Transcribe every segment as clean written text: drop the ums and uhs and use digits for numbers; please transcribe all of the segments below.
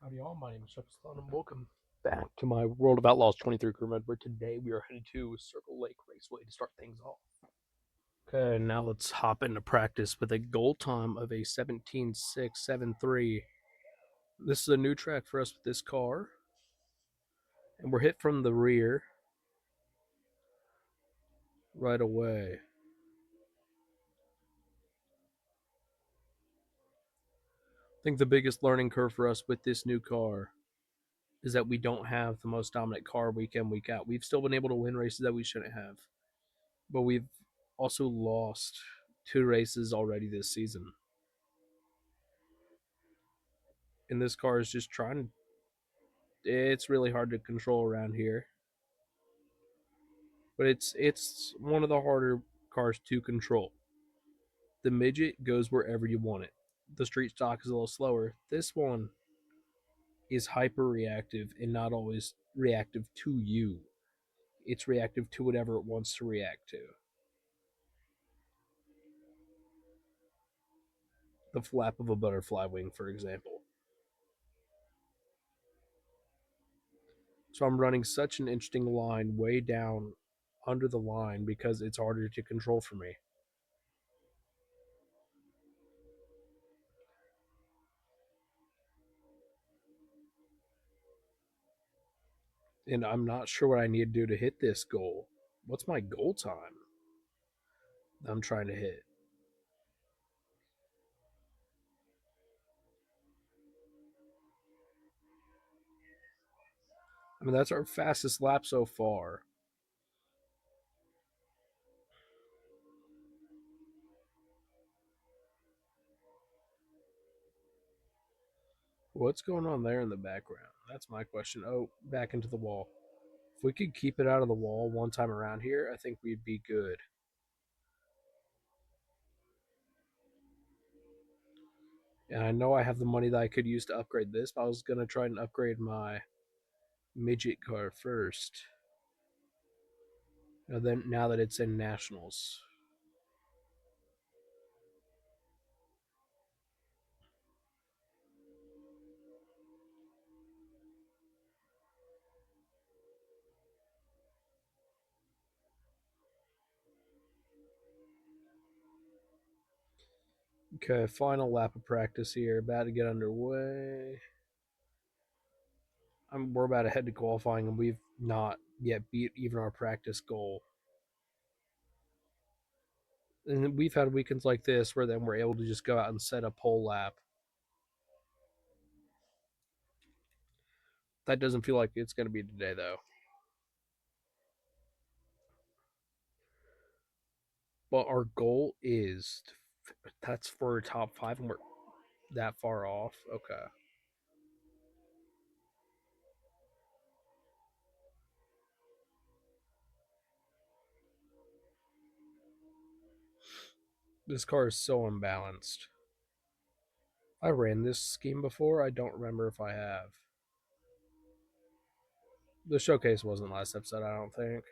Howdy all, my name is ChucklesTC and welcome back to my World of Outlaws 23 crew mode, where today we are headed to Circle Lake Raceway to start things off. Okay, now let's hop into practice with a goal time of a 17.673. This is a new track for us with this car, and we're hit from the rear right away. I think the biggest learning curve for us with this new car is that we don't have the most dominant car week in, week out. We've still been able to win races that we shouldn't have, but we've also lost two races already this season. And this car is just trying. It's really hard to control around here, but it's one of the harder cars to control. The midget goes wherever you want it. The street stock is a little slower. This one is hyper reactive and not always reactive to you. It's reactive to whatever it wants to react to. The flap of a butterfly wing, for example. So I'm running such an interesting line way down under the line because it's harder to control for me. And I'm not sure what I need to do to hit this goal. What's my goal time I'm trying to hit? I mean, that's our fastest lap so far. What's going on there in the background? That's my question. Oh, back into the wall. If we could keep it out of the wall one time around here, I think we'd be good. And I know I have the money that I could use to upgrade this, but I was going to try and upgrade my midget car first. Now that it's in nationals. Okay, final lap of practice here. About to get underway. We're about to head to qualifying, and we've not yet beat even our practice goal. And we've had weekends like this where then we're able to just go out and set a pole lap. That doesn't feel like it's going to be today, though. But our goal is that's for top five, and we're that far off. Okay. This car is so unbalanced. I ran this scheme before. I don't remember if I have. The showcase wasn't last episode, I don't think.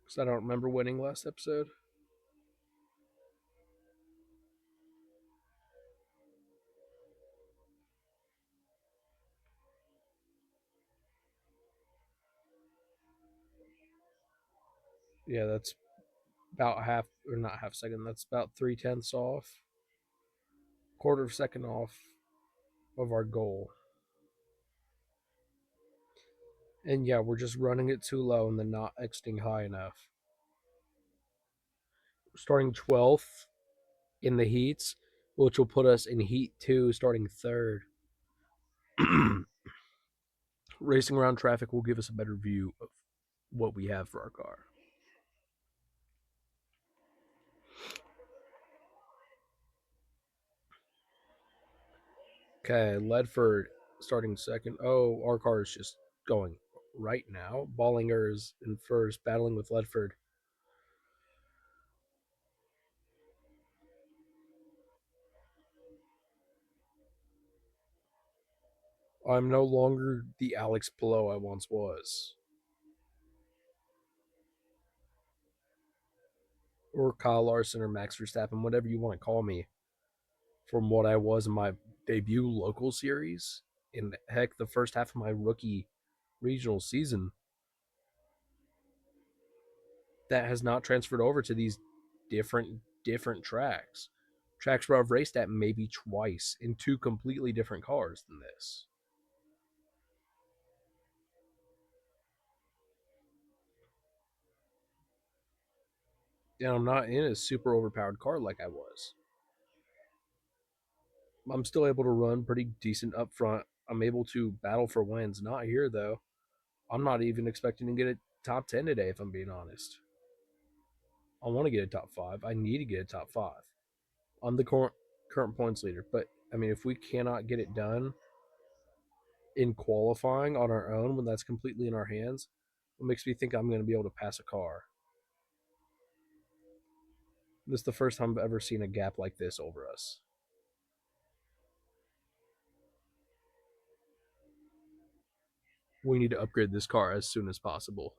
Because I don't remember winning last episode. Yeah, that's about half, or not half second, that's about 3/10 off. Quarter of a second off of our goal. And yeah, we're just running it too low and then not exiting high enough. Starting 12th in the heats, which will put us in heat 2 starting 3rd. Racing around traffic will give us a better view of what we have for our car. Okay, Ledford starting second. Oh, our car is just going right now. Ballinger's in first, battling with Ledford. I'm no longer the Alex Pillow I once was. Or Kyle Larson or Max Verstappen, whatever you want to call me, from what I was in my debut local series. And heck, the first half of my rookie regional season that has not transferred over to these different tracks. Tracks where I've raced at maybe twice in two completely different cars than this. And I'm not in a super overpowered car like I was. I'm still able to run pretty decent up front. I'm able to battle for wins. Not here though. I'm not even expecting to get a top 10 today if I'm being honest. I want to get a top 5. I need to get a top 5. I'm the current points leader, but I mean if we cannot get it done in qualifying on our own when that's completely in our hands, it makes me think I'm going to be able to pass a car. This is the first time I've ever seen a gap like this over us. We need to upgrade this car as soon as possible.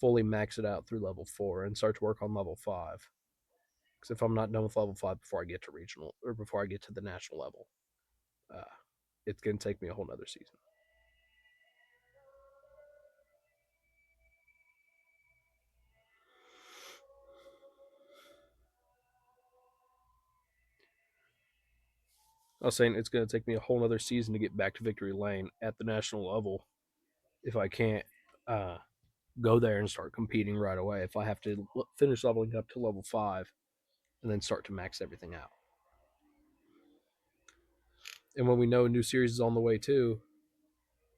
Fully max it out through level 4 and start to work on level 5. Because if I'm not done with level 5 before I get to regional or before I get to the national level, uh, it's going to take me a whole nother season. I was saying it's going to take me a whole nother season to get back to victory lane at the national level if I can't uh, go there and start competing right away. If I have to finish leveling up to level 5 and then start to max everything out. And when we know a new series is on the way too,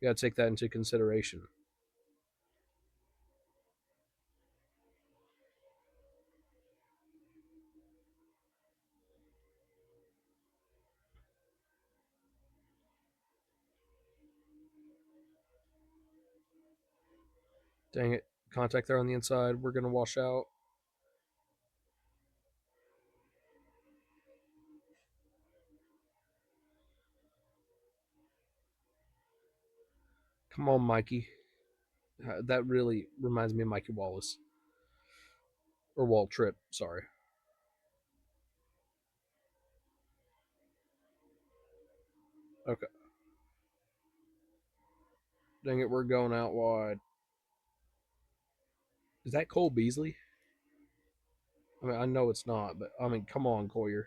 you got to take that into consideration. Dang it. Contact there on the inside. We're going to wash out. Come on, Mikey. That really reminds me of Mikey Wallace. Or Walt Tripp, sorry. Okay. Dang it, we're going out wide. Is that Cole Beasley? I mean, I know it's not, but I mean, come on, Collier.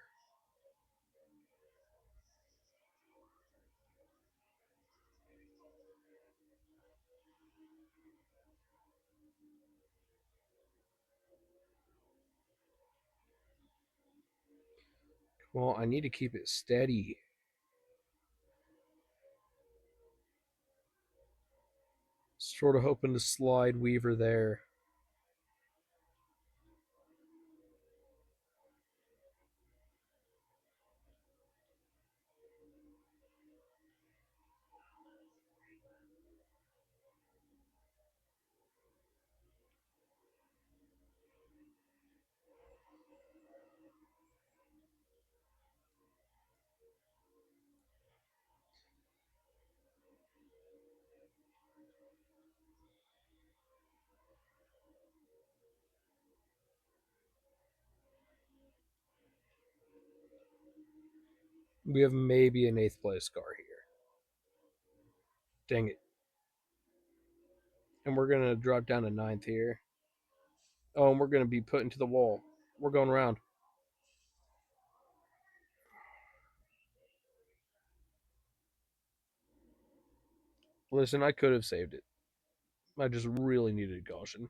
Well, I need to keep it steady. Sort of hoping to slide Weaver there. We have maybe an eighth place car here. Dang it. And we're going to drop down to ninth here. Oh, and we're going to be put into the wall. We're going around. Listen, I could have saved it. I just really needed caution.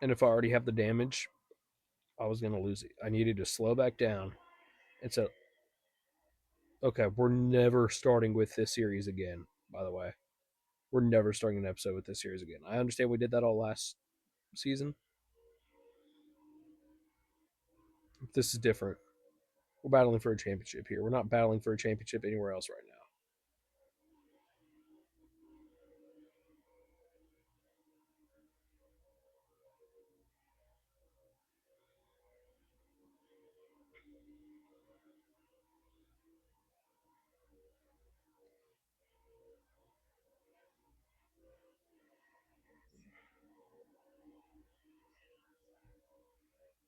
And if I already have the damage, I was going to lose it. I needed to slow back down. And so, okay, we're never starting with this series again, by the way. We're never starting an episode with this series again. I understand we did that all last season. This is different. We're battling for a championship here. We're not battling for a championship anywhere else right now.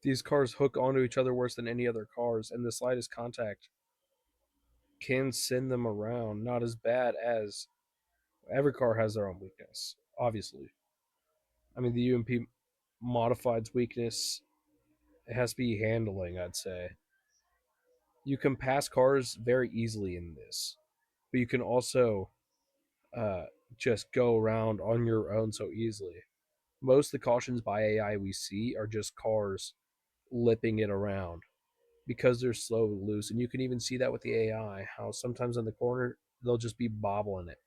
These cars hook onto each other worse than any other cars, and the slightest contact can send them around. Not as bad as every car has their own weakness, obviously. I mean, the UMP modified's weakness, it has to be handling, I'd say. You can pass cars very easily in this, but you can also uh, just go around on your own so easily. Most of the cautions by AI we see are just cars lipping it around because they're slow and loose. And you can even see that with the AI, how sometimes in the corner they'll just be bobbling it.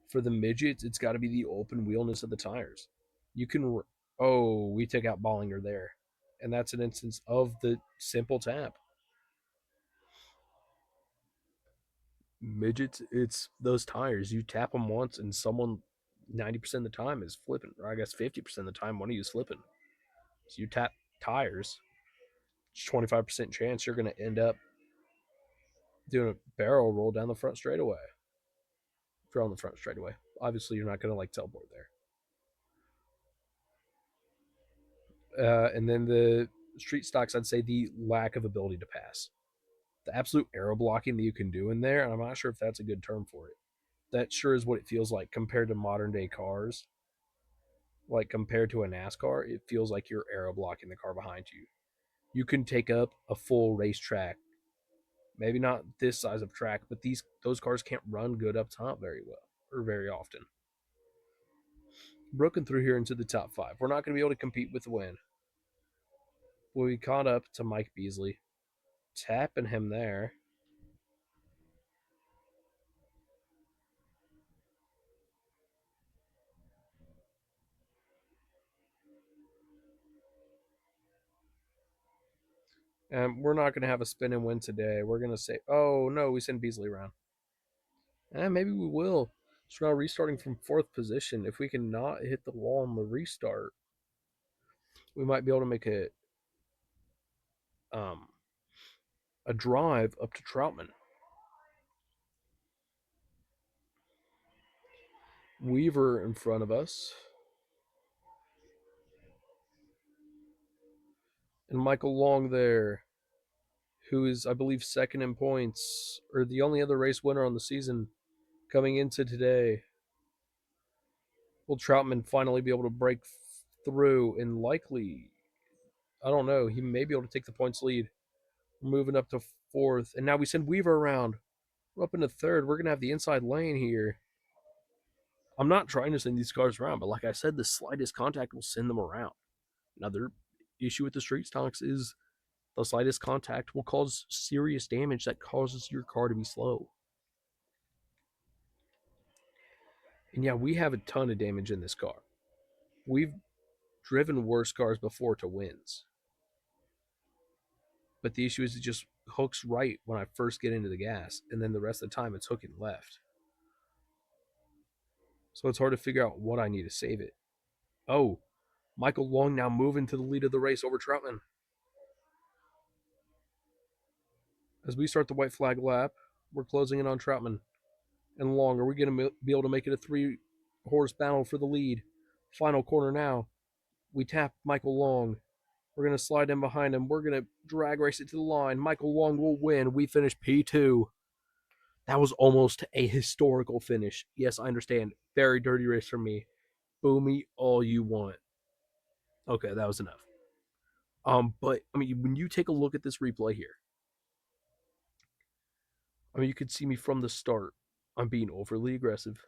For the midgets, it's got to be the open wheelness of the tires. You can, oh, we took out Bollinger there. And that's an instance of the simple tap. Midgets, it's those tires. You tap them once, and someone 90% of the time is flipping, or I guess 50% of the time one of you is flipping. So you tap tires, 25% chance you're going to end up doing a barrel roll down the front straightaway. If you're on the front straightaway, obviously you're not going to like teleport there. And then the street stocks, I'd say the lack of ability to pass, the absolute arrow blocking that you can do in there, and I'm not sure if that's a good term for it. That sure is what it feels like compared to modern day cars. Like compared to a NASCAR, it feels like you're arrow blocking the car behind you. You can take up a full racetrack. Maybe not this size of track, but those cars can't run good up top very well or very often. Broken through here into the top five. We're not going to be able to compete with the win. We caught up to Mike Beasley, tapping him there. And we're not going to have a spin and win today. We're going to say, oh, no, we send Beasley around. And maybe we will. So now restarting from fourth position. If we can not hit the wall on the restart, we might be able to make um, a drive up to Troutman. Weaver in front of us. And Michael Long there, who is, I believe, second in points, or the only other race winner on the season coming into today. Will Troutman finally be able to break through and likely, I don't know, he may be able to take the points lead. We're moving up to fourth. And now we send Weaver around. We're up into third. We're going to have the inside lane here. I'm not trying to send these cars around, but like I said, the slightest contact will send them around. Another issue with the street stocks is the slightest contact will cause serious damage that causes your car to be slow. And yeah, we have a ton of damage in this car. We've driven worse cars before to wins. But the issue is it just hooks right when I first get into the gas, and then the rest of the time it's hooking left. So it's hard to figure out what I need to save it. Oh, Michael Long now moving to the lead of the race over Troutman. As we start the white flag lap, we're closing in on Troutman and Long. Are we going to be able to make it a 3-horse battle for the lead? Final corner now. We tap Michael Long. We're going to slide in behind him. We're going to drag race it to the line. Michael Long will win. We finish P2. That was almost a historical finish. Yes, I understand. Very dirty race from me. Boo me all you want. Okay, that was enough. But I mean, when you take a look at this replay here, I mean, you could see me from the start. I'm being overly aggressive,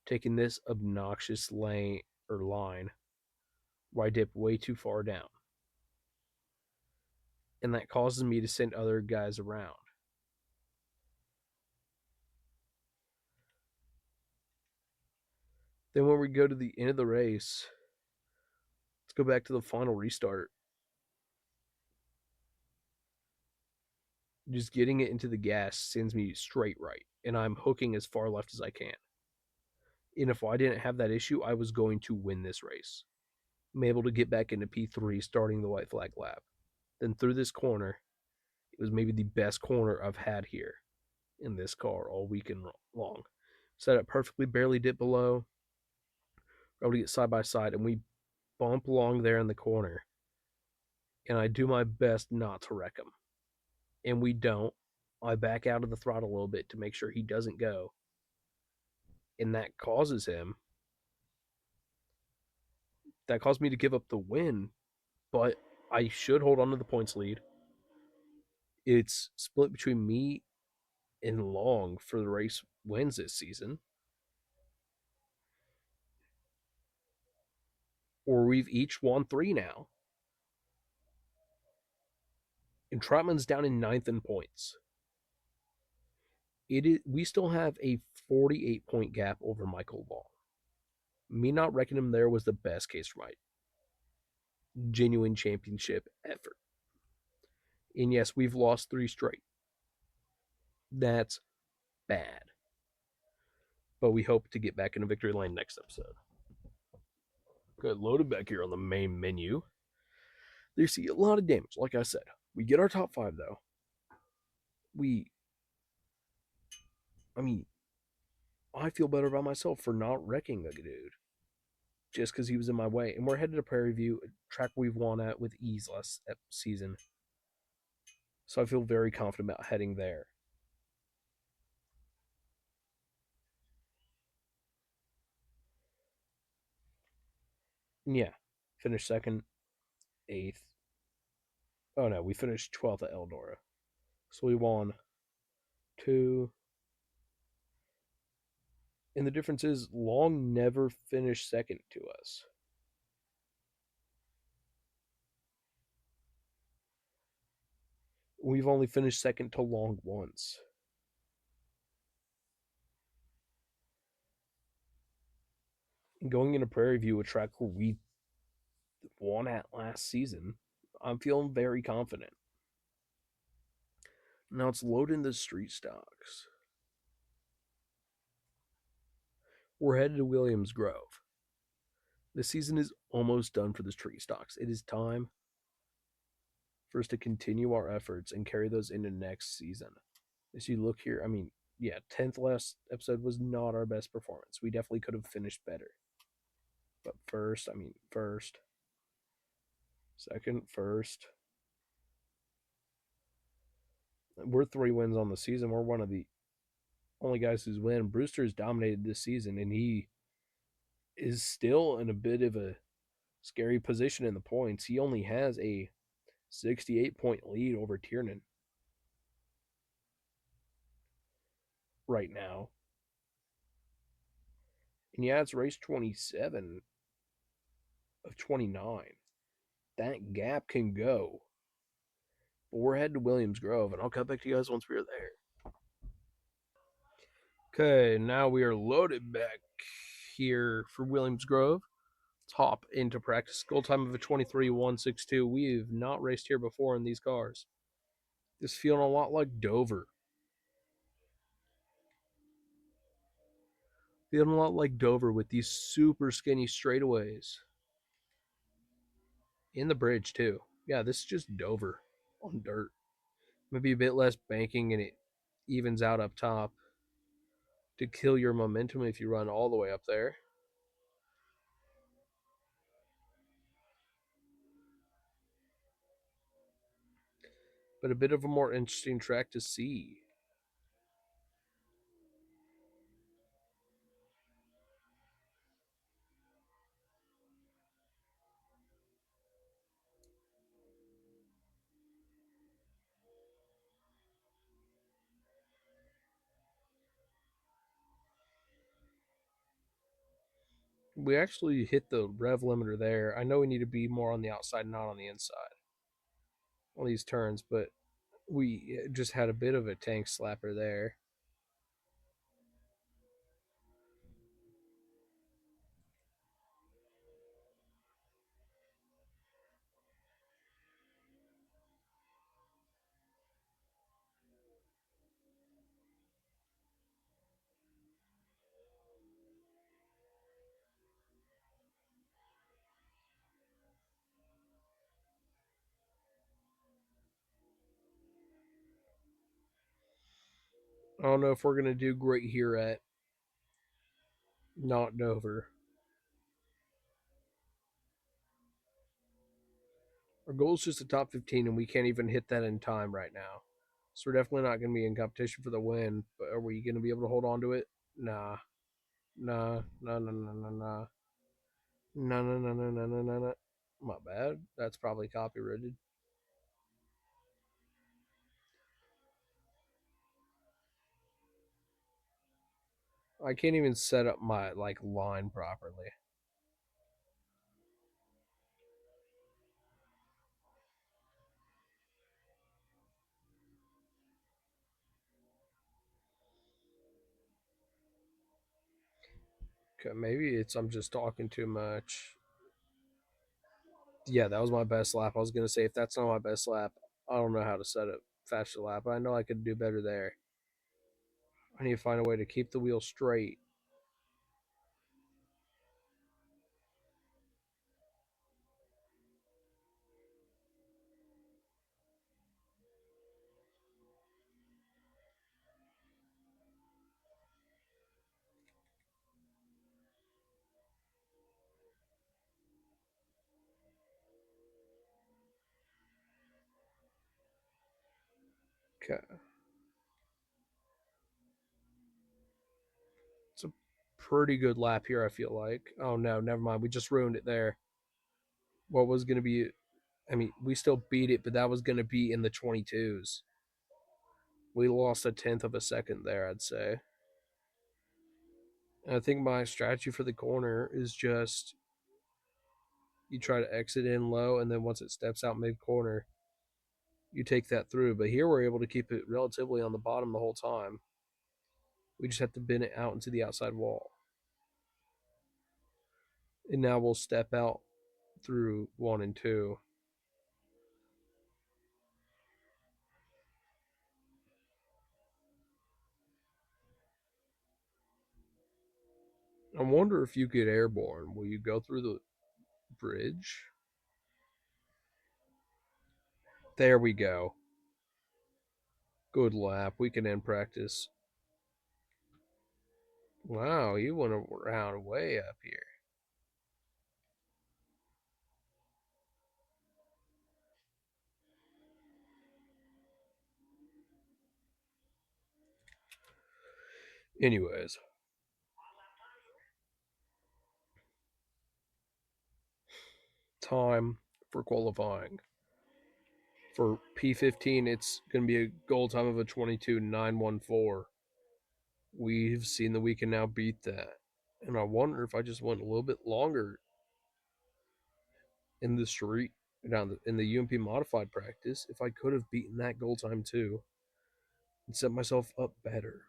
taking this obnoxious lane or line where I dip way too far down, and that causes me to send other guys around. Then when we go to the end of the race, let's go back to the final restart. Just getting it into the gas sends me straight right, and I'm hooking as far left as I can. And if I didn't have that issue, I was going to win this race. I'm able to get back into P3 starting the white flag lap. Then through this corner, it was maybe the best corner I've had here in this car all weekend long. Set up perfectly, barely dip below. We're able to get side by side, and we bump along there in the corner. and I do my best not to wreck him. And we don't. I back out of the throttle a little bit to make sure he doesn't go. And that caused me to give up the win, but I should hold on to the points lead. It's split between me and Long for the race wins this season, or we've each won 3 now. And Trotman's down in ninth in points. We still have a 48-point gap over Michael Long. Me not wrecking him there was the best case for my genuine championship effort. And yes, we've lost 3 straight. That's bad. But we hope to get back in a victory lane next episode. Good, loaded back here on the main menu. You see a lot of damage, like I said. We get our top 5 though. I mean, I feel better about myself for not wrecking the dude just because he was in my way. And we're headed to Prairie View, a track we've won at with ease last season. So I feel very confident about heading there. Yeah, finished second, eighth. Oh no, we finished 12th at Eldora. So we won 2. And the difference is Long never finished second to us. We've only finished second to Long once. Going into Prairie View, a track where we won at last season, I'm feeling very confident. Now it's loading the street stocks. We're headed to Williams Grove. The season is almost done for the street stocks. It is time for us to continue our efforts and carry those into next season. As you look here, I mean, yeah, 10th last episode was not our best performance. We definitely could have finished better. But first, second, first. We're 3 wins on the season. We're one of the only guys who's win. Brewster's dominated this season, and he is still in a bit of a scary position in the points. He only has a 68-point lead over Tiernan right now. And yeah, it's race 27 of 29. That gap can go. But we're headed to Williams Grove, and I'll cut back to you guys once we're there. Okay, now we are loaded back here for Williams Grove. Let's hop into practice. Goal time of a 23.162. We've not raced here before in these cars. This feeling a lot like Dover. Feeling a lot like Dover with these super skinny straightaways. In the bridge, too. Yeah, this is just Dover on dirt. Maybe a bit less banking and it evens out up top to kill your momentum if you run all the way up there. But a bit of a more interesting track to see. We actually hit the rev limiter there. I know we need to be more on the outside, not on the inside on these turns, but we just had a bit of a tank slapper there. I don't know if we're going to do great here at not Dover. Our goal is just a top 15, and we can't even hit that in time right now. So we're definitely not going to be in competition for the win. But are we going to be able to hold on to it? Nah, nah, nah, nah, nah, nah, nah, nah, nah, nah, nah, nah, nah, nah, nah. My bad. That's probably copyrighted. I can't even set up my like line properly. Okay, maybe it's I'm just talking too much. Yeah, that was my best lap. I was gonna say if that's not my best lap, I don't know how to set up faster lap. I know I could do better there. I need to find a way to keep the wheel straight. Okay, it's a pretty good lap here. I feel like. Oh no, never mind. We just ruined it there. What was gonna be? I mean, we still beat it, but that was gonna be in the 22s. We lost a tenth of a second there, I'd say. And I think my strategy for the corner is just you try to exit in low, and then once it steps out mid corner, you take that through. But here we're able to keep it relatively on the bottom the whole time. We just have to bend it out into the outside wall. And now we'll step out through one and two. I wonder if you get airborne. Will you go through the bridge? There we go. Good lap. We can end practice. Wow, you went around way up here. Anyways, time for qualifying. For P15, it's going to be a goal time of a 22:914. We've seen that we can now beat that. And I wonder if I just went a little bit longer in the street in the UMP modified practice, if I could have beaten that goal time too and set myself up better.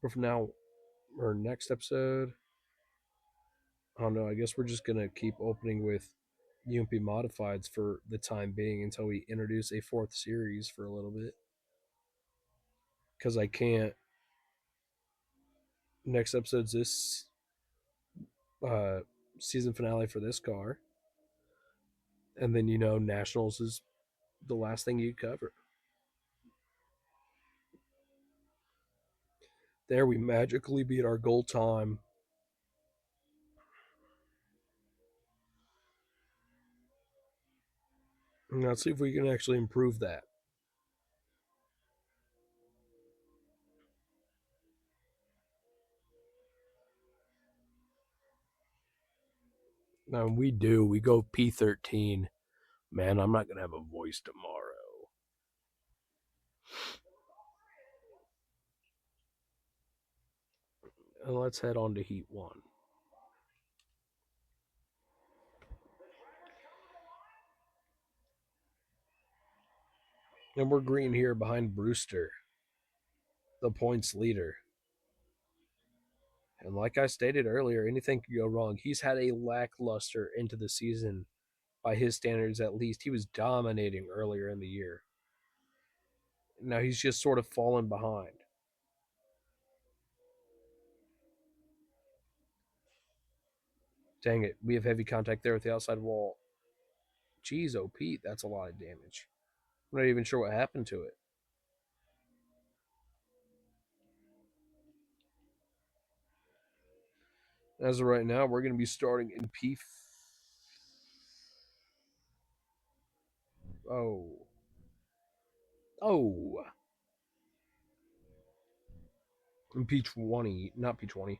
But for now, our next episode, I don't know. I guess we're just gonna keep opening with UMP modifieds for the time being until we introduce a fourth series for a little bit. Because I can't. Next episode's this uh, season finale for this car, and then nationals is the last thing you cover. There, we magically beat our goal time. And let's see if we can actually improve that. Now we do. We go P13. Man, I'm not gonna have a voice tomorrow. And let's head on to Heat 1. And we're green here behind Brewster, the points leader. And like I stated earlier, anything could go wrong. He's had a lackluster into the season by his standards, at least. He was dominating earlier in the year. Now he's just sort of fallen behind. Dang it. We have heavy contact there with the outside wall. Jeez, oh Pete, that's a lot of damage. I'm not even sure what happened to it. As of right now, we're going to be starting in Oh. Oh. And P20, not P20,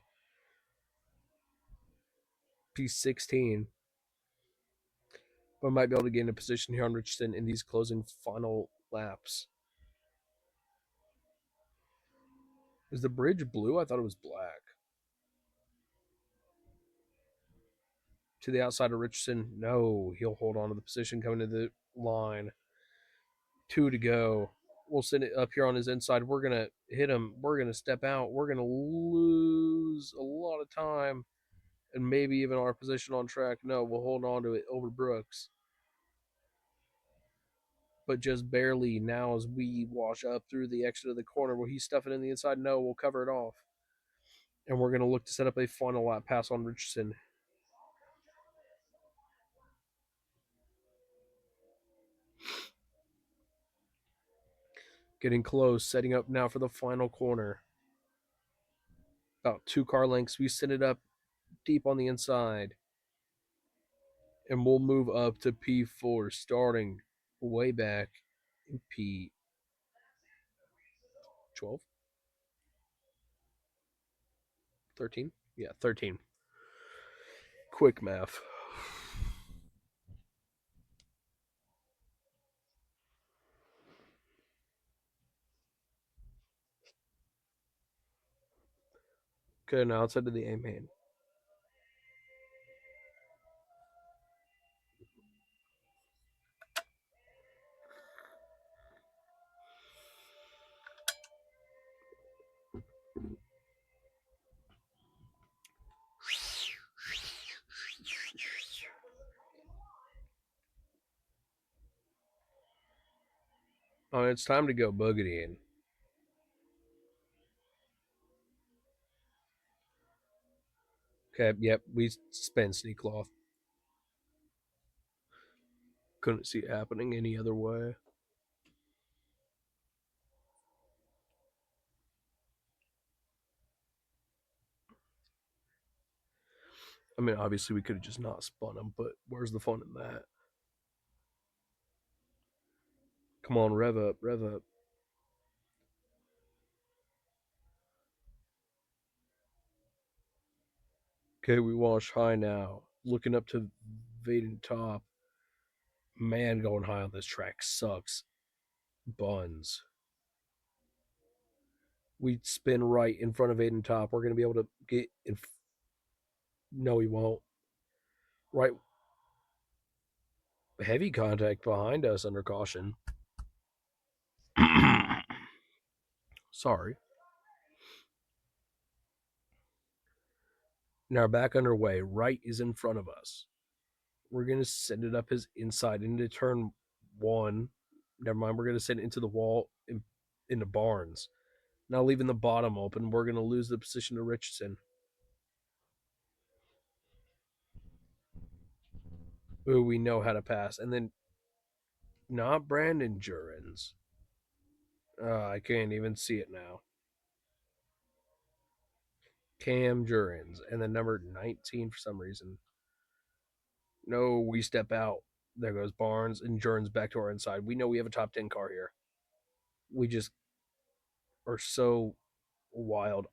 P16. But might be able to gain a position here on Richardson in these closing final laps. Is the bridge blue? I thought it was black. To the outside of Richardson. No, he'll hold on to the position coming to the line. 2 to go. We'll send it up here on his inside. We're going to hit him. We're going to step out. We're going to lose a lot of time and maybe even our position on track. No, we'll hold on to it over Brooks. But just barely now as we wash up through the exit of the corner. Will he stuff it in the inside? No, we'll cover it off. And we're going to look to set up a final lap pass on Richardson. Getting close, setting up now for the final corner. About 2 car lengths. We send it up deep on the inside. And we'll move up to P4, starting way back in P12? 13? Yeah, 13. Quick math. Okay, now let's head to the A main. Oh, it's time to go boogieing. Okay, yep, we spent sneak cloth. Couldn't see it happening any other way. I mean, obviously we could have just not spun him, but where's the fun in that? Come on, rev up, rev up. Okay, we wash high now. Looking up to Vaden top. Man, going high on this track sucks. Buns. We spin right in front of Aiden top. We're going to be able to get in. No, he won't. Right. Heavy contact behind us under caution. Sorry. Now back underway. Right is in front of us. We're going to send it up his inside into turn 1. Never mind. We're going to send it into the wall into Barnes. Now leaving the bottom open. We're going to lose the position to Richardson. Ooh, we know how to pass. And then not Brandon Jurens. I can't even see it now. Cam Jurens. And then number 19 for some reason. No, we step out. There goes Barnes and Jurens back to our inside. We know we have a top 10 car here. We just are so wild.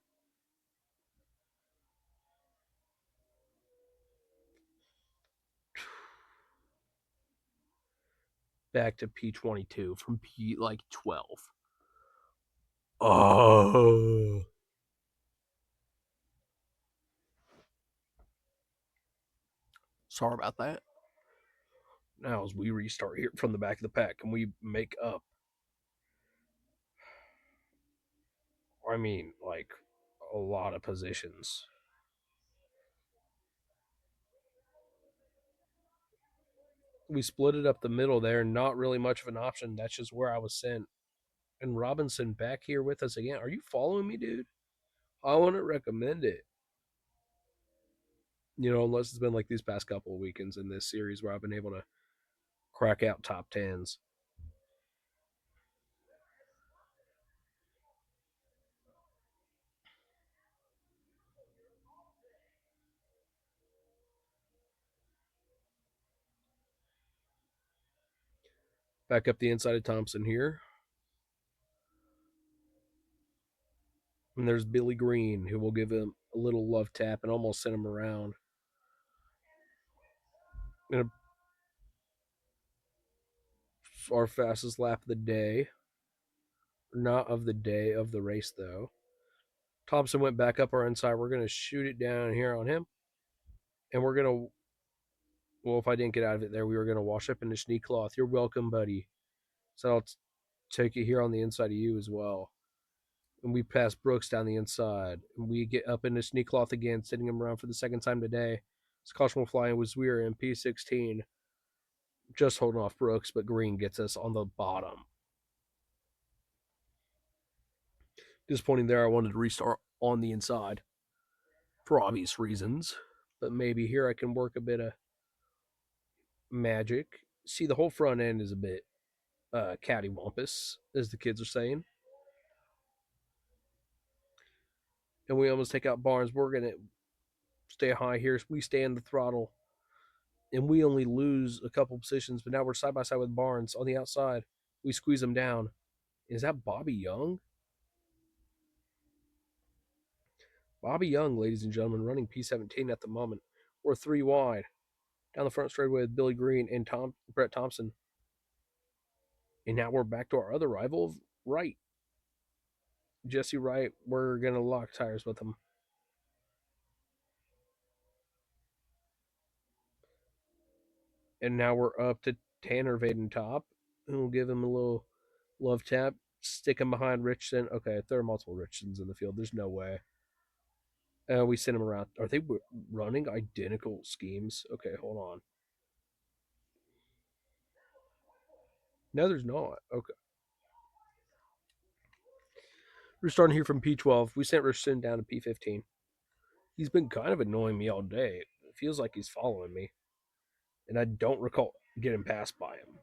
Back to P22 from P like 12. Oh. Sorry about that. Now, as we restart here from the back of the pack, can we make up? I mean, like a lot of positions. We split it up the middle there. Not really much of an option. That's just where I was sent. And Robinson back here with us again. Are you following me, dude? I wouldn't recommend it. You know, unless it's been like these past couple of weekends in this series where I've been able to crack out top tens. Back up the inside of Thompson here. And there's Billy Green, who will give him a little love tap and almost send him around. And our fastest lap of the day. Not of the day, of the race, though. Thompson went back up our inside. We're going to shoot it down here on him. And we're going to, well, if I didn't get out of it there, we were going to wash up in the sneak cloth. You're welcome, buddy. So I'll take it here on the inside of you as well. And we pass Brooks down the inside. And we get up in the sneak cloth again, sitting him around for the second time today. This caution will fly in was we are in P16. Just holding off Brooks, but Green gets us on the bottom. Disappointing there. I wanted to restart on the inside for obvious reasons. But maybe here I can work a bit of magic. See, the whole front end is a bit cattywampus, as the kids are saying. And we almost take out Barnes. We're going to stay high here. We stay in the throttle. And we only lose a couple positions, but now we're side by side with Barnes on the outside. We squeeze him down. Is that Bobby Young? Bobby Young, ladies and gentlemen, running P17 at the moment. We're 3 wide. Down the front straightaway with Billy Green and Brett Thompson. And now we're back to our other rival, Wright. Jesse Wright, we're going to lock tires with him. And now we're up to Tanner Vadentop. And we'll give him a little love tap. Stick him behind Richardson. Okay, there are multiple Richardsons in the field. There's no way. We send him around. Are they running identical schemes? Okay, hold on. No, there's not. Okay. We're starting here from P12. We sent Richardson down to P15. He's been kind of annoying me all day. It feels like he's following me. And I don't recall getting passed by him.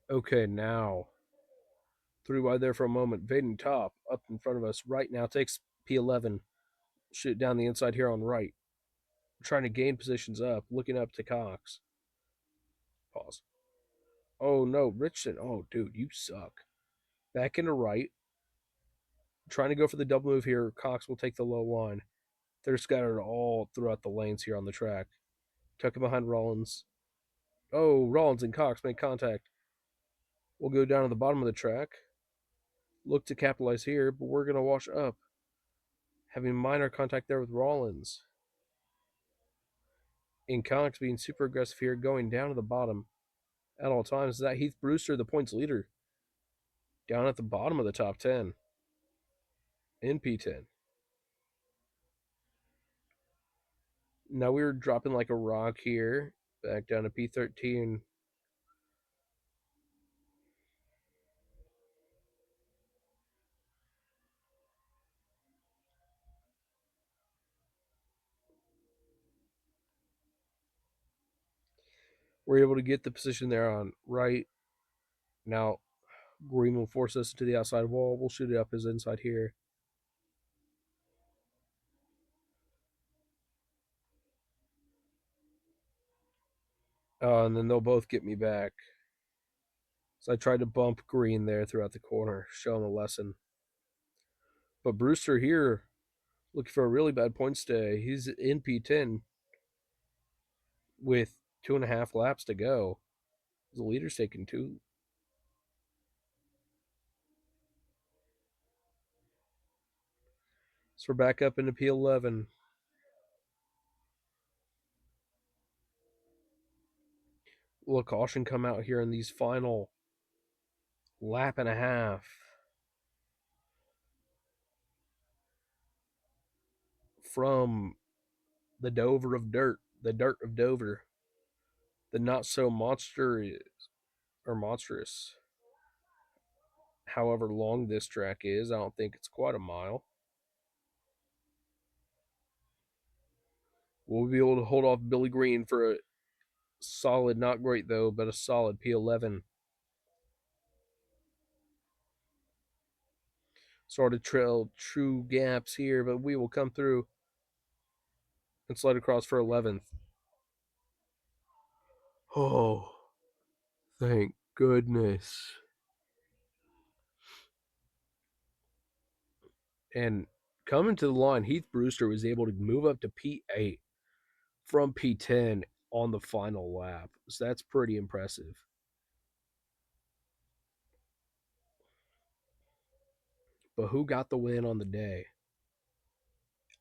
Okay, now 3 wide there for a moment. Vaden Top up in front of us right now takes P11. Shoot down the inside here on right. We're trying to gain positions up, looking up to Cox. Pause. Oh no, Richardson. Oh dude, you suck. Back into right. Trying to go for the double move here. Cox will take the low line. They're scattered all throughout the lanes here on the track. Tuck it behind Rollins. Oh, Rollins and Cox make contact. We'll go down to the bottom of the track. Look to capitalize here, but we're going to wash up. Having minor contact there with Rollins. And Cox being super aggressive here, going down to the bottom at all times. Is that Heath Brewster, the points leader? Down at the bottom of the top 10. In P10. Now we're dropping like a rock here. Back down to P13. We're able to get the position there on right. Now, Green will force us to the outside wall. We'll shoot it up his inside here. And then they'll both get me back. So I tried to bump Green there throughout the corner, show him a lesson. But Brewster here, looking for a really bad points day. He's in P10 with 2.5 laps to go. The leader's taking 2. So we're back up into P11. Will a caution come out here in these final lap and a half? From the Dover of dirt, the dirt of Dover, the not so monstrous, however long this track is. I don't think it's quite a mile. We'll be able to hold off Billy Green for a solid, not great though, but a solid P11. Sort of trail true gaps here, but we will come through and slide across for 11th. Oh, thank goodness. And coming to the line, Heath Brewster was able to move up to P8 from P10 on the final lap. So that's pretty impressive. But who got the win on the day?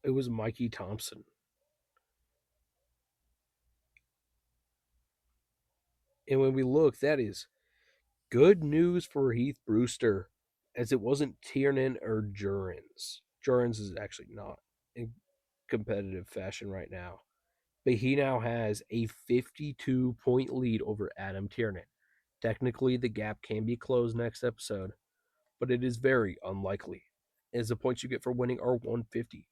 It was Mikey Thompson. And when we look, that is good news for Heath Brewster, as it wasn't Tiernan or Jurens. Jurens is actually not in competitive fashion right now. But he now has a 52-point lead over Adam Tiernan. Technically, the gap can be closed next episode, but it is very unlikely, as the points you get for winning are 150.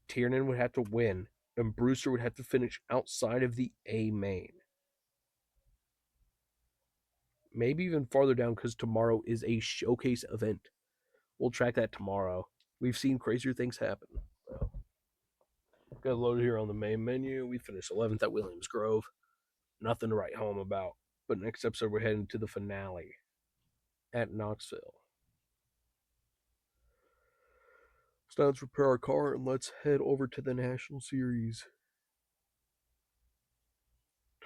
Tiernan would have to win, and Brewster would have to finish outside of the A main. Maybe even farther down, because tomorrow is a showcase event. We'll track that tomorrow. We've seen crazier things happen. Got loaded here on the main menu. We finished 11th at Williams Grove. Nothing to write home about. But next episode, we're heading to the finale at Knoxville. So now let's repair our car and let's head over to the National Series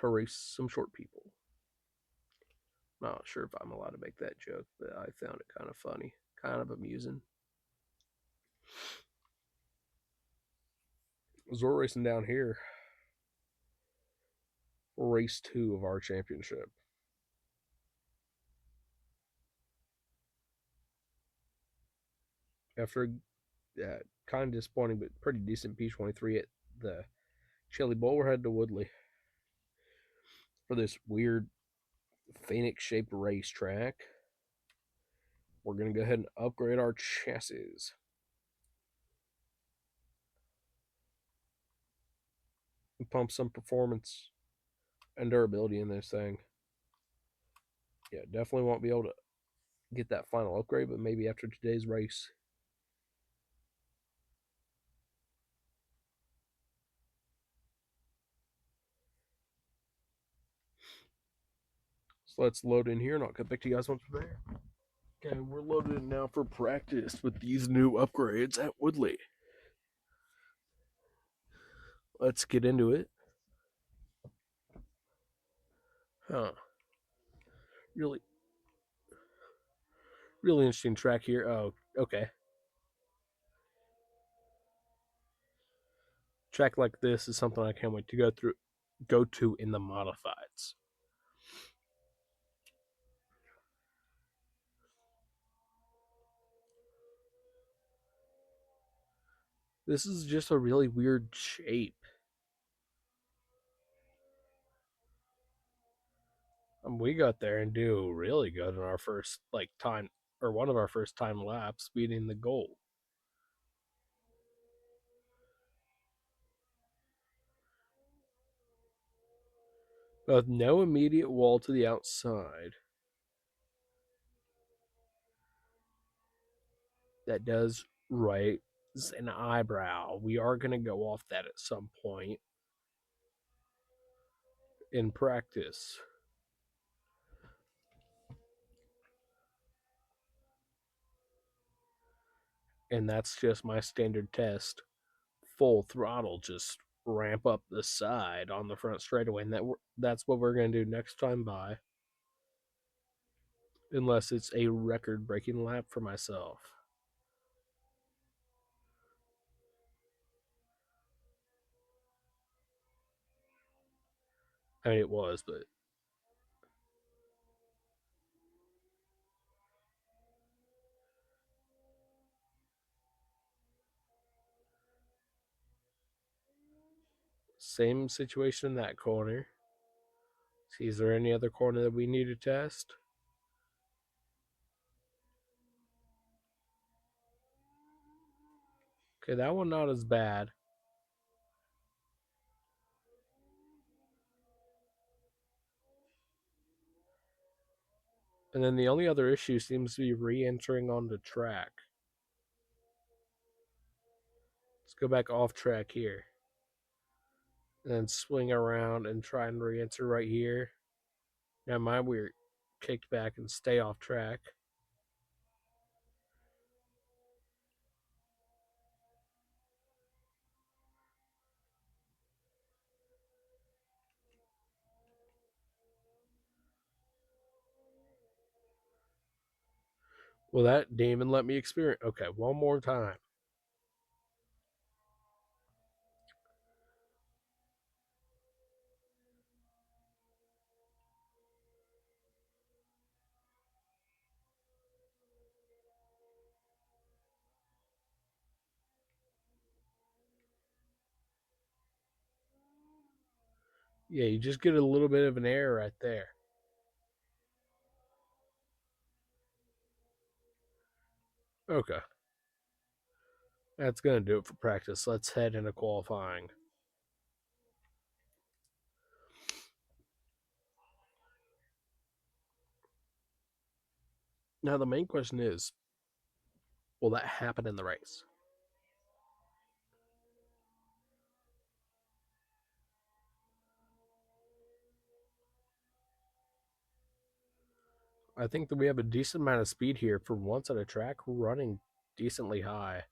to race some short people. Not sure if I'm allowed to make that joke, but I found it kind of funny, kind of amusing. As we're racing down here, race 2 of our championship. After kind of disappointing but pretty decent P23 at the Chili Bowl, we're headed to Woodley for this weird Phoenix-shaped racetrack. We're going to go ahead and upgrade our chassis. And pump some performance and durability in this thing. Yeah, definitely won't be able to get that final upgrade, but maybe after today's race. So let's load in here and I'll get back to you guys once we're there. Okay, we're loaded in now for practice with these new upgrades at Woodley. Let's get into it. Huh. Really interesting track here. Oh, okay. Track like this is something I can't wait to go to in the modifieds. This is just a really weird shape. We got there and do really good in our first time, or one of our first time laps, beating the goal. With no immediate wall to the outside. That does raise an eyebrow. We are going to go off that at some point in practice. And that's just my standard test. Full throttle, just ramp up the side on the front straightaway. And that's what we're going to do next time by. Unless it's a record-breaking lap for myself. I mean, it was, but same situation in that corner. See, is there any other corner that we need to test? Okay, that one not as bad. And then the only other issue seems to be re-entering on the track. Let's go back off track here. And then swing around and try and re-enter right here. Now mind we're kicked back and stay off track. Well, that demon let me experience. Okay, one more time. Yeah, you just get a little bit of an error right there. Okay. That's going to do it for practice. Let's head into qualifying. Now, the main question is, will that happen in the race? I think that we have a decent amount of speed here for once at a track running decently high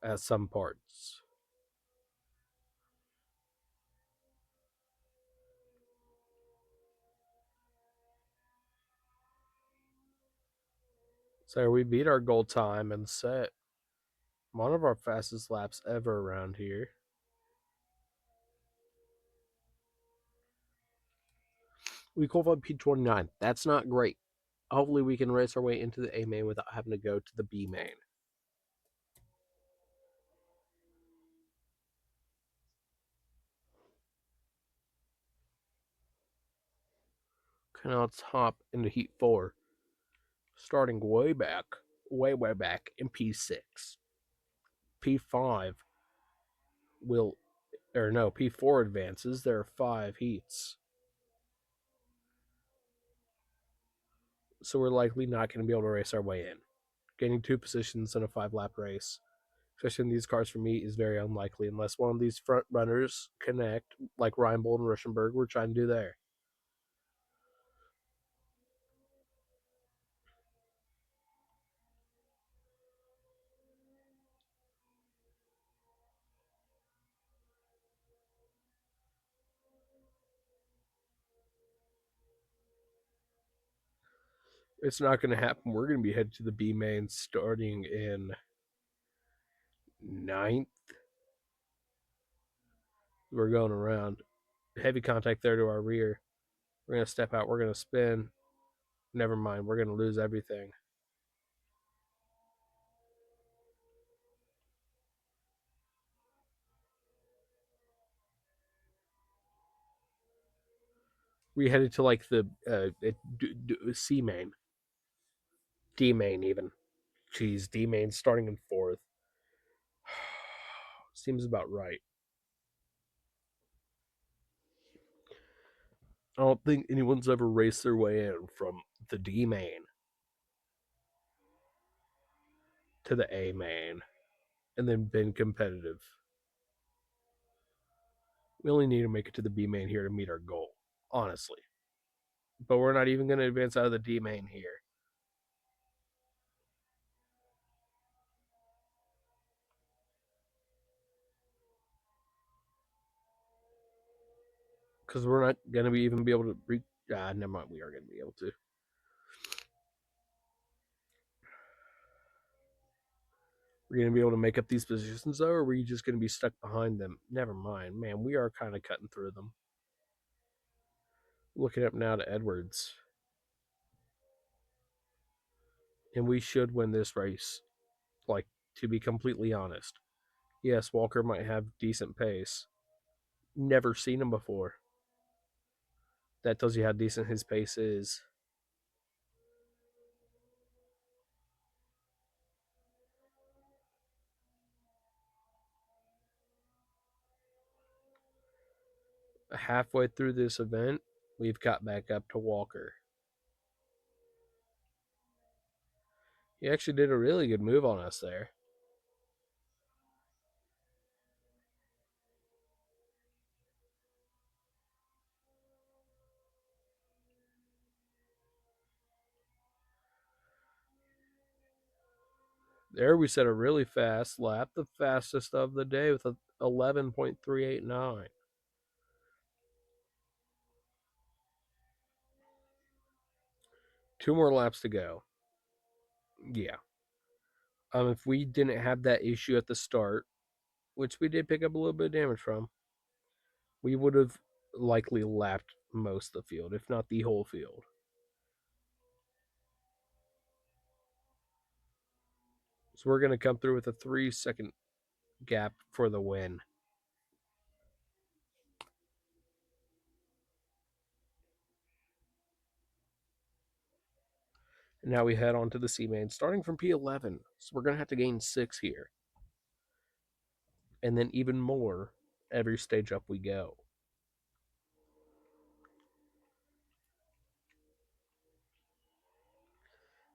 at some parts. So we beat our goal time and set one of our fastest laps ever around here. We qualified P29. That's not great. Hopefully we can race our way into the A main without having to go to the B main. Okay, now let's hop into Heat 4. Starting way back in P6. P5 will, or no, P4 advances. There are 5 heats. So we're likely not going to be able to race our way in. Gaining 2 positions in a 5-lap race, especially in these cars for me, is very unlikely unless one of these front runners connect, like Reinbold and Ruschenberg were trying to do there. It's not going to happen. We're going to be headed to the B main starting in 9th. We're going around. Heavy contact there to our rear. We're going to step out. We're going to spin. Never mind. We're going to lose everything. We headed to like the C main. D main, even. Jeez, D main starting in 4th. Seems about right. I don't think anyone's ever raced their way in from the D main to the A main and then been competitive. We only need to make it to the B main here to meet our goal, honestly. But we're not even going to advance out of the D main here. Because we're not going to be even be able to reach. Never mind. We are going to be able to. We're going to be able to make up these positions, though, or are we just going to be stuck behind them? Never mind. Man, we are kind of cutting through them. Looking up now to Edwards. And we should win this race. Like, to be completely honest. Yes, Walker might have decent pace. Never seen him before. That tells you how decent his pace is. Halfway through this event, we've got back up to Walker. He actually did a really good move on us there. There we set a really fast lap, the fastest of the day with a 11.389. Two more laps to go. Yeah. If we didn't have that issue at the start, which we did pick up a little bit of damage from, we would have likely lapped most of the field, if not the whole field. So we're going to come through with a 3-second gap for the win. And now we head on to the C main, starting from P11. So we're going to have to gain 6 here. And then even more every stage up we go.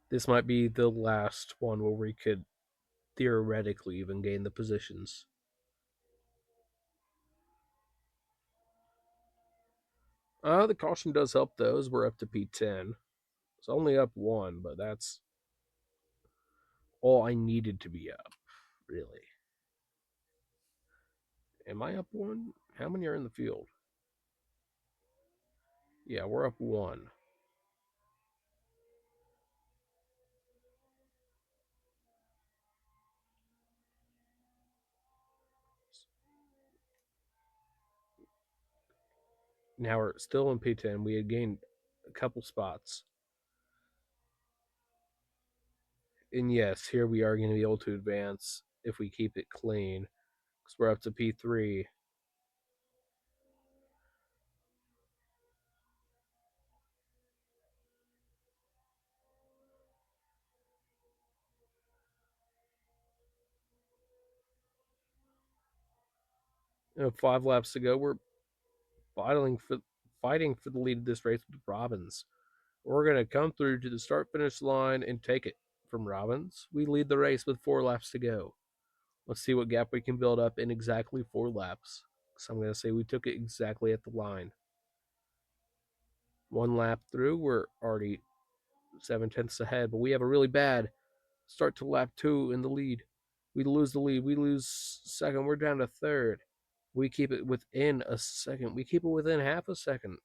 This might be the last one where we could theoretically even gain the positions. The caution does help those. We're up to P10. It's only up 1, but that's all I needed to be up, really. Am I up 1? How many are in the field? Yeah, we're up 1. Now we're still in P10. We had gained a couple spots. And yes, here we are going to be able to advance if we keep it clean. Because we're up to P3. 5 laps to go. We're fighting for the lead of this race with Robbins. We're going to come through to the start finish line and take it from Robbins. We lead the race with 4 laps to go. Let's see what gap we can build up in exactly 4 laps. So I'm going to say we took it exactly at the line. 1 lap through, we're already 7/10 ahead, but we have a really bad start to lap 2 in the lead. We lose the lead. We lose second. We're down to third. We keep it within a second. We keep it within half a second.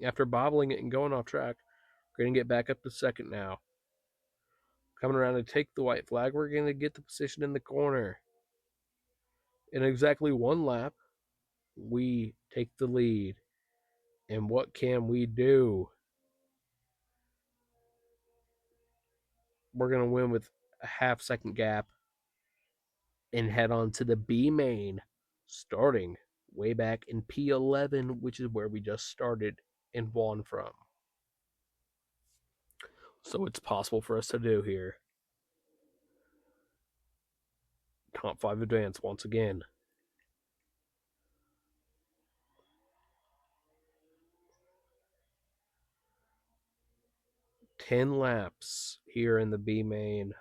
After bobbling it and going off track, we're going to get back up to second now. Coming around to take the white flag, we're going to get the position in the corner. In exactly 1 lap, we take the lead. And what can we do? We're going to win with a half-second gap and head on to the B main, starting way back in P11, which is where we just started and won from. So it's possible for us to do here. Top 5 advance once again. 10 laps here in the B main.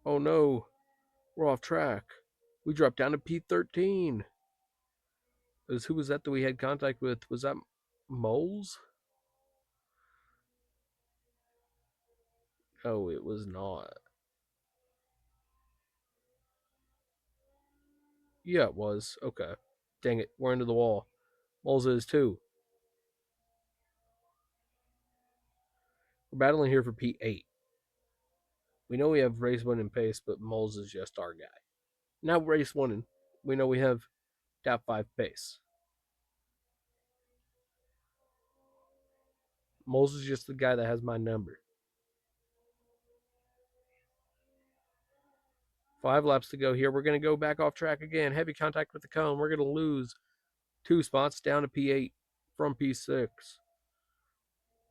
Oh no, we're off track. We dropped down to P13. Who was that we had contact with? Was that Moles? Oh, it was not. Yeah, it was. Okay. Dang it, we're into the wall. Moles is too. We're battling here for P8. We know we have race winning pace, but Moles is just our guy. Now race winning, we know we have top 5 pace. Moles is just the guy that has my number. 5 laps to go here. We're going to go back off track again. Heavy contact with the cone. We're going to lose 2 spots down to P8 from P6.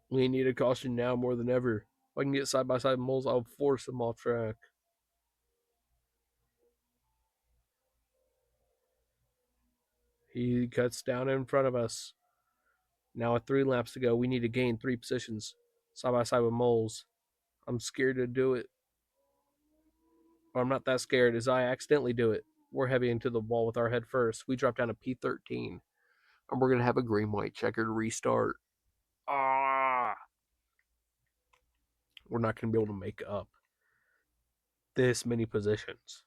We need a caution now more than ever. If I can get side by side Moles, I'll force him off track. He cuts down in front of us. Now with 3 laps to go, we need to gain 3 positions side by side with Moles. I'm scared to do it. Or I'm not that scared as I accidentally do it. We're heavy into the wall with our head first. We drop down to P13. And we're going to have a green-white checkered restart. Ah! We're not going to be able to make up this many positions.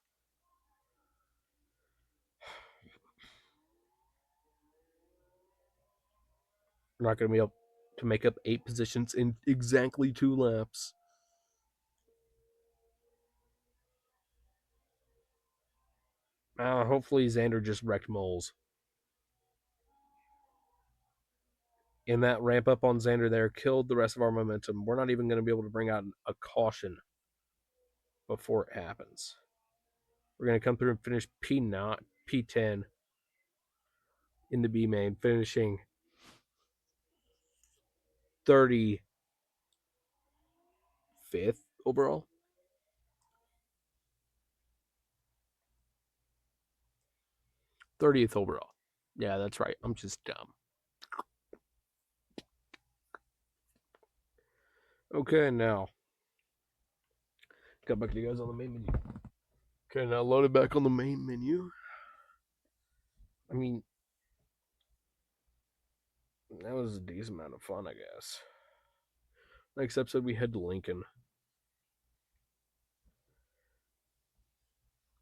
We're not going to be able to make up 8 positions in exactly 2 laps. Hopefully Xander just wrecked Moles. And that ramp up on Xander there killed the rest of our momentum. We're not even going to be able to bring out a caution before it happens. We're going to come through and finish P10 in the B main, finishing 35th overall. 30th overall. Yeah, that's right. I'm just dumb. Okay, now got back to you guys on the main menu. Okay, now load it back on the main menu. I mean, that was a decent amount of fun, I guess. Next episode, we head to Lincoln.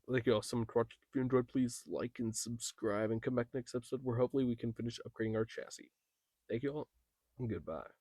Thank you all so much for watching. If you enjoyed, please like and subscribe and come back next episode where hopefully we can finish upgrading our chassis. Thank you all, and goodbye.